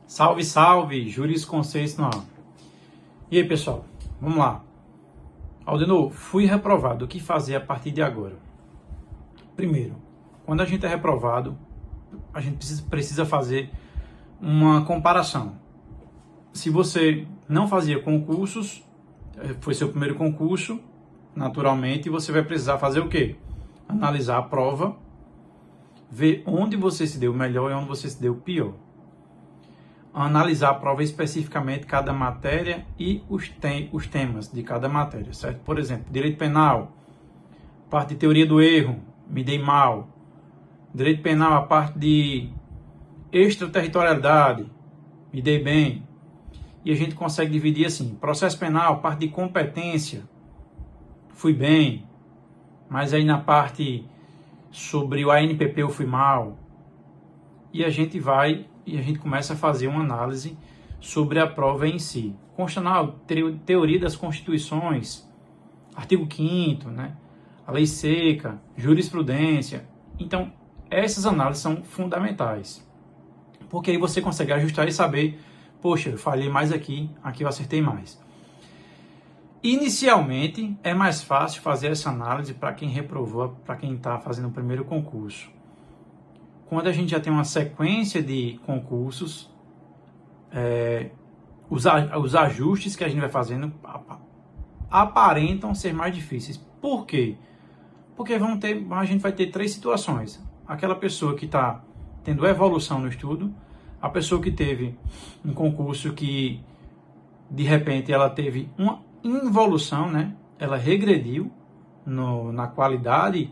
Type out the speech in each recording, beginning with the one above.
Salve, salve, jurisconceito no ar. E aí, pessoal, vamos lá. Aldenor, fui reprovado, o que fazer a partir de agora? Primeiro, quando a gente é reprovado, a gente precisa fazer uma comparação. Se você não fazia concursos, foi seu primeiro concurso, naturalmente, você vai precisar fazer o quê? Analisar a prova, ver onde você se deu melhor e onde você se deu pior. Analisar a prova especificamente, cada matéria e os temas de cada matéria, certo? Por exemplo, direito penal, parte de teoria do erro, me dei mal. Direito penal, a parte de extraterritorialidade, me dei bem. E a gente consegue dividir assim, processo penal, parte de competência, fui bem. Mas aí na parte sobre o ANPP eu fui mal. E a gente começa a fazer uma análise sobre a prova em si. Constitucional, teoria das constituições, artigo 5º, né? A lei seca, jurisprudência. Então, essas análises são fundamentais. Porque aí você consegue ajustar e saber, poxa, eu falhei mais aqui eu acertei mais. Inicialmente, é mais fácil fazer essa análise para quem reprovou, para quem está fazendo o primeiro concurso. Quando a gente já tem uma sequência de concursos, os ajustes que a gente vai fazendo aparentam ser mais difíceis. Por quê? Porque a gente vai ter três situações. Aquela pessoa que está tendo evolução no estudo, a pessoa que teve um concurso que, de repente, ela teve uma involução, né? Ela regrediu na qualidade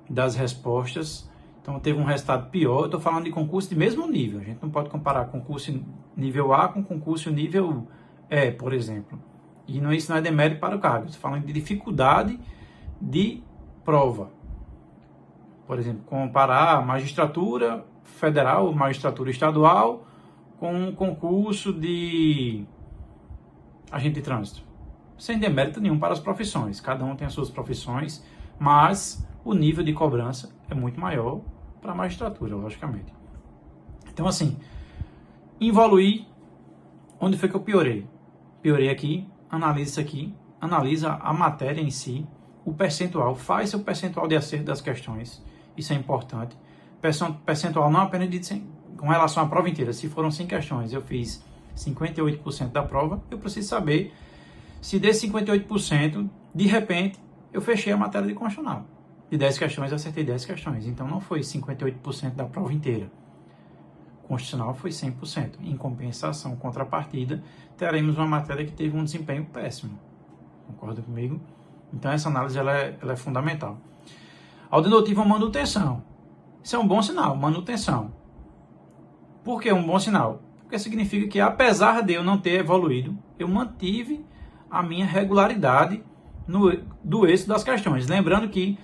das respostas. Então, teve um resultado pior. Eu estou falando de concurso de mesmo nível. A gente não pode comparar concurso nível A com concurso nível E, por exemplo. E isso não é demérito para o cargo. Estou falando de dificuldade de prova. Por exemplo, comparar magistratura federal, magistratura estadual, com um concurso de agente de trânsito. Sem demérito nenhum para as profissões. Cada um tem as suas profissões, mas o nível de cobrança é muito maior para a magistratura, logicamente. Então, assim, evoluir, onde foi que eu piorei? Piorei aqui, analisa isso aqui, analisa a matéria em si, o percentual, faz seu percentual de acerto das questões, isso é importante. Percentual não apenas com relação à prova inteira, se foram 100 questões, eu fiz 58% da prova, eu preciso saber se desses 58%, de repente, eu fechei a matéria de constitucional. De 10 questões, eu acertei 10 questões. Então, não foi 58% da prova inteira. Constitucional foi 100%. Em compensação, contrapartida, teremos uma matéria que teve um desempenho péssimo. Concorda comigo? Então, essa análise ela é fundamental. Aldenor, tive uma manutenção. Isso é um bom sinal, manutenção. Por que um bom sinal? Porque significa que, apesar de eu não ter evoluído, eu mantive a minha regularidade do êxito das questões. Lembrando que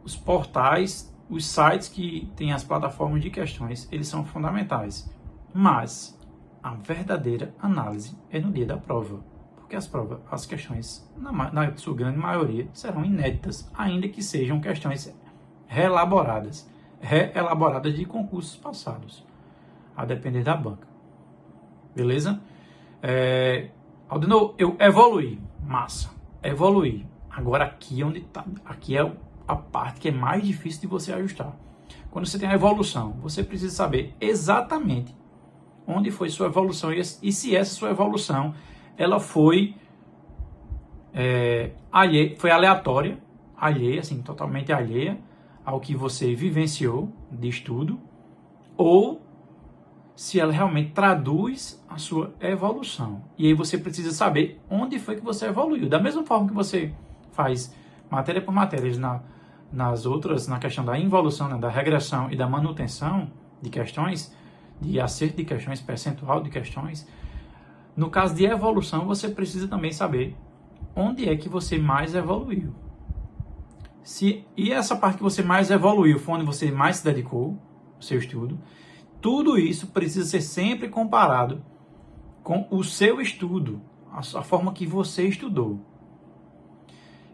os portais, os sites que têm as plataformas de questões, eles são fundamentais. Mas a verdadeira análise é no dia da prova. Porque as questões, na sua grande maioria, serão inéditas, ainda que sejam questões reelaboradas de concursos passados, a depender da banca. Beleza? Aldenor, eu evoluí. Massa. Evoluí. Agora aqui é a parte que é mais difícil de você ajustar. Quando você tem a evolução, você precisa saber exatamente onde foi sua evolução e se essa sua evolução ela foi aleatória, assim, totalmente alheia ao que você vivenciou de estudo, ou se ela realmente traduz a sua evolução. E aí você precisa saber onde foi que você evoluiu. Da mesma forma que você faz matéria por matéria nas outras, na questão da involução, né, da regressão e da manutenção de questões, de acerto de questões, percentual de questões, no caso de evolução, você precisa também saber onde é que você mais evoluiu. E essa parte que você mais evoluiu foi onde você mais se dedicou, o seu estudo, tudo isso precisa ser sempre comparado com o seu estudo, a forma que você estudou.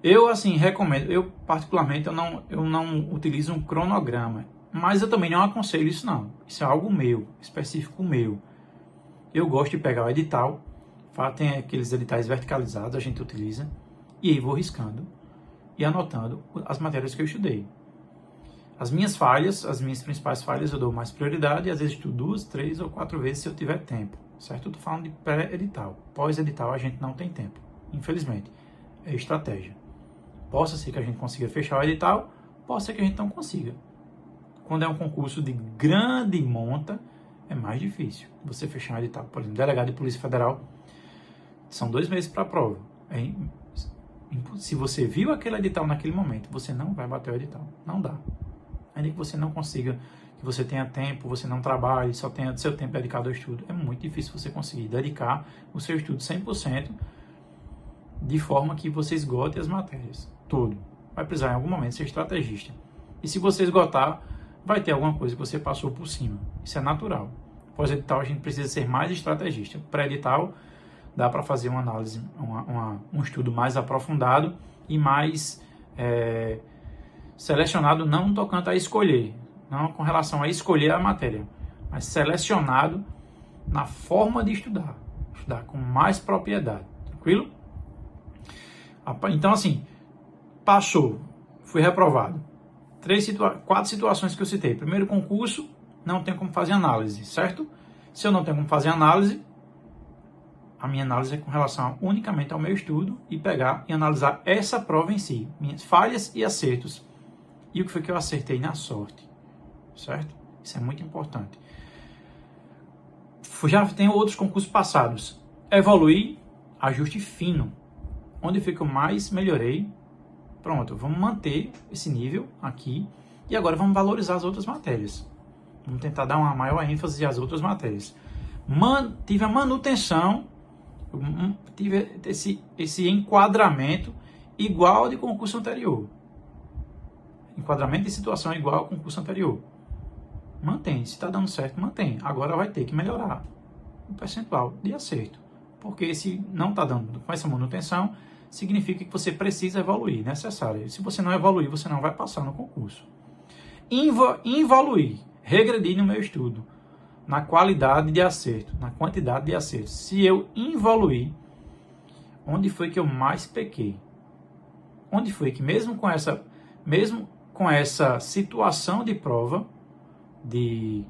Eu, assim, recomendo, eu particularmente, eu não utilizo um cronograma, mas eu também não aconselho isso não. Isso é algo meu, específico meu. Eu gosto de pegar o edital, tem aqueles editais verticalizados, a gente utiliza, e aí vou riscando e anotando as matérias que eu estudei. As minhas falhas, as minhas principais falhas, eu dou mais prioridade e às vezes estudo 2, 3 ou 4 vezes se eu tiver tempo, certo? Eu estou falando de pré-edital. Pós-edital a gente não tem tempo, infelizmente. É estratégia. Possa ser que a gente consiga fechar o edital, possa ser que a gente não consiga. Quando é um concurso de grande monta, é mais difícil você fechar um edital. Por exemplo, delegado de Polícia Federal, são 2 meses para a prova. Se você viu aquele edital naquele momento, você não vai bater o edital. Não dá. Ainda que você não consiga, que você tenha tempo, você não trabalhe, só tenha seu tempo dedicado ao estudo, é muito difícil você conseguir dedicar o seu estudo 100% de forma que você esgote as matérias. Tudo. Vai precisar em algum momento ser estrategista. E se você esgotar, vai ter alguma coisa que você passou por cima. Isso é natural. Pós-edital a gente precisa ser mais estrategista. Pré-edital dá para fazer uma análise, um estudo mais aprofundado e mais selecionado, não tocante a escolher, não com relação a escolher a matéria, mas selecionado na forma de estudar com mais propriedade, tranquilo? Então assim, passou, fui reprovado, 4 situações que eu citei. Primeiro, concurso, não tem como fazer análise, certo? Se eu não tenho como fazer análise, a minha análise é com relação unicamente ao meu estudo e pegar e analisar essa prova em si, minhas falhas e acertos. E o que foi que eu acertei na sorte, certo? Isso é muito importante. Já tenho outros concursos passados. Evoluir, ajuste fino. Onde foi que eu mais melhorei? Pronto, vamos manter esse nível aqui e agora vamos valorizar as outras matérias. Vamos tentar dar uma maior ênfase às outras matérias. Tive a manutenção, tive esse enquadramento igual ao de concurso anterior. Enquadramento de situação igual ao concurso anterior. Mantém. Se está dando certo, mantém. Agora vai ter que melhorar o percentual de acerto. Porque se não está dando com essa manutenção, significa que você precisa evoluir, necessário. Se você não evoluir, você não vai passar no concurso. Evoluir, regredir no meu estudo, na qualidade de acerto, na quantidade de acertos. Se eu evoluir, onde foi que eu mais pequei? Onde foi que mesmo com essa situação de prova, de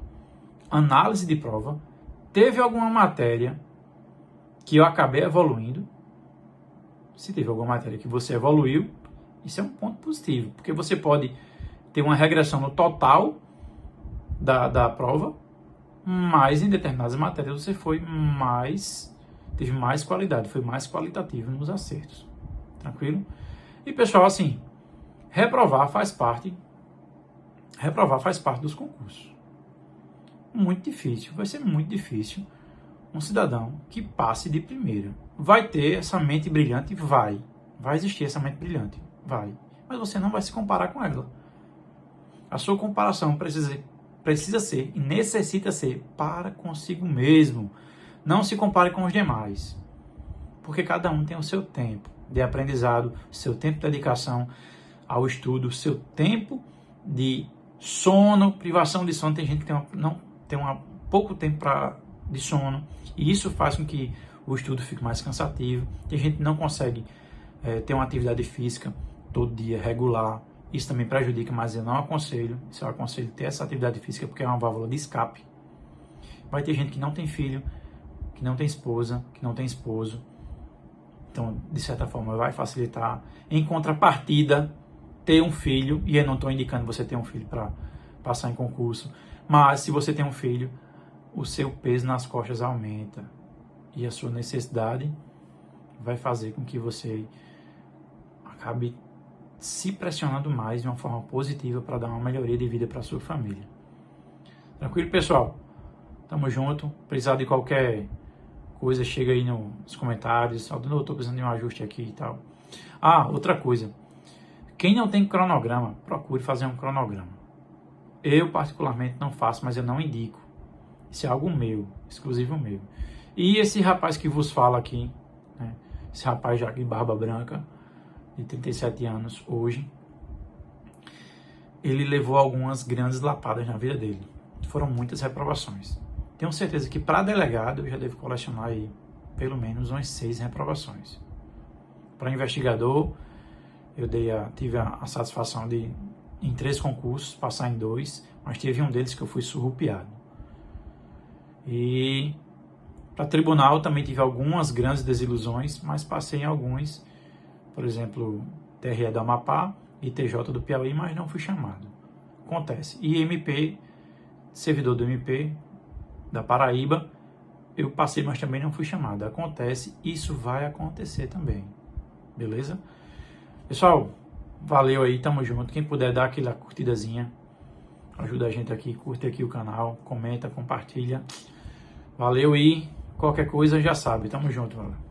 análise de prova, teve alguma matéria que eu acabei evoluindo? Se teve alguma matéria que você evoluiu, isso é um ponto positivo, porque você pode ter uma regressão no total da prova, mas em determinadas matérias você teve mais qualidade, foi mais qualitativo nos acertos. Tranquilo? E pessoal, assim, reprovar faz parte dos concursos. Muito difícil, vai ser muito difícil um cidadão que passe de primeira. Vai ter essa mente brilhante? Vai existir essa mente brilhante? Vai. Mas você não vai se comparar com ela. A sua comparação precisa ser e necessita ser para consigo mesmo. Não se compare com os demais. Porque cada um tem o seu tempo de aprendizado, seu tempo de dedicação ao estudo, seu tempo de sono, privação de sono. Tem gente que não tem pouco tempo de sono, e isso faz com que o estudo fique mais cansativo. Tem gente que não consegue ter uma atividade física todo dia, regular. Isso também prejudica, mas eu não aconselho. Eu aconselho ter essa atividade física porque é uma válvula de escape. Vai ter gente que não tem filho, que não tem esposa, que não tem esposo. Então, de certa forma, vai facilitar. Em contrapartida, ter um filho, e eu não estou indicando você ter um filho para passar em concurso, mas se você tem um filho, o seu peso nas costas aumenta e a sua necessidade vai fazer com que você acabe se pressionando mais de uma forma positiva para dar uma melhoria de vida para a sua família. Tranquilo, pessoal? Tamo junto. Precisar de qualquer coisa, chega aí nos comentários. Eu estou precisando de um ajuste aqui e tal. Outra coisa. Quem não tem cronograma, procure fazer um cronograma. Eu, particularmente, não faço, mas eu não indico. Isso é algo meu, exclusivo meu. E esse rapaz que vos fala aqui, né, esse rapaz já de barba branca, de 37 anos hoje, ele levou algumas grandes lapadas na vida dele. Foram muitas reprovações. tenho certeza que para delegado eu já devo colecionar aí pelo menos umas 6 reprovações. Para investigador, eu tive a satisfação de, em 3 concursos, passar em 2, mas teve um deles que eu fui surrupiado. E para tribunal também tive algumas grandes desilusões, mas passei em alguns, por exemplo, TRE do Amapá e TJ do Piauí, mas não fui chamado. Acontece. E MP, servidor do MP da Paraíba, eu passei, mas também não fui chamado. Acontece, isso vai acontecer também. Beleza? Pessoal, valeu aí, tamo junto. Quem puder dar aquela curtidazinha, ajuda a gente aqui, curte aqui o canal, comenta, compartilha. Valeu e qualquer coisa já sabe, tamo junto, valeu.